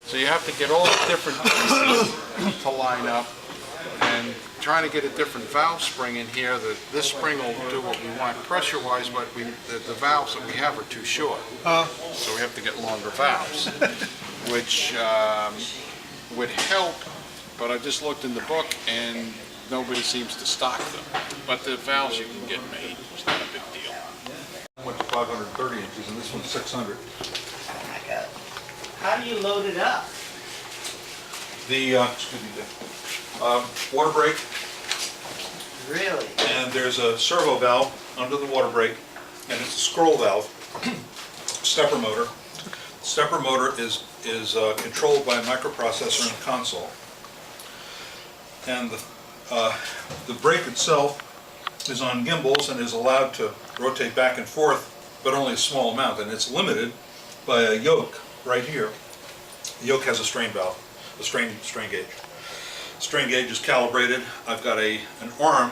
So you have to get all the different pieces to line up, and trying to get a different valve spring in here. This spring will do what we want pressure-wise, but the valves that we have are too short. So we have to get longer valves, which would help, but I just looked in the book and nobody seems to stock them. But the valves you can get made, it's not a big deal. I went to 530 inches and this one's 600. How do you load it up? The water brake, Really? and there's a servo valve under the water brake, and it's a scroll valve, stepper motor. Stepper motor is controlled by a microprocessor in the console, and the brake itself is on gimbals and is allowed to rotate back and forth, but only a small amount, and it's limited by a yoke right here. The yoke has a strain valve, a strain gauge. Strain gauge is calibrated. I've got an arm,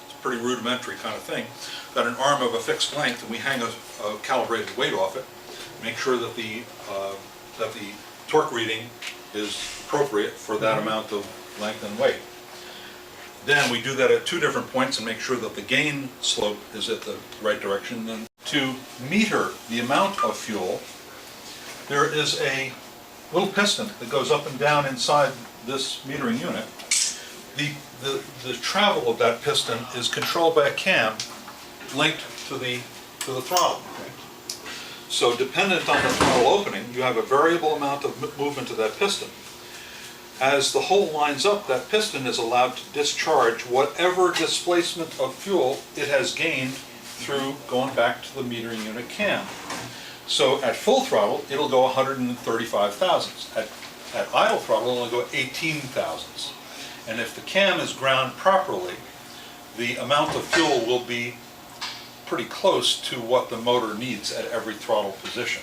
it's a pretty rudimentary kind of thing, got an arm of a fixed length, and we hang a calibrated weight off it, make sure that the torque reading is appropriate for that amount of length and weight. Then we do that at two different points and make sure that the gain slope is at the right direction. And to meter the amount of fuel, there is a little piston that goes up and down inside this metering unit. The travel of that piston is controlled by a cam linked to the throttle. So dependent on the throttle opening, you have a variable amount of movement of that piston. As the hole lines up, that piston is allowed to discharge whatever displacement of fuel it has gained through going back to the metering unit cam. So at full throttle, it'll go 135 thousandths. At idle throttle, it'll only go 18 thousandths. And if the cam is ground properly, the amount of fuel will be pretty close to what the motor needs at every throttle position.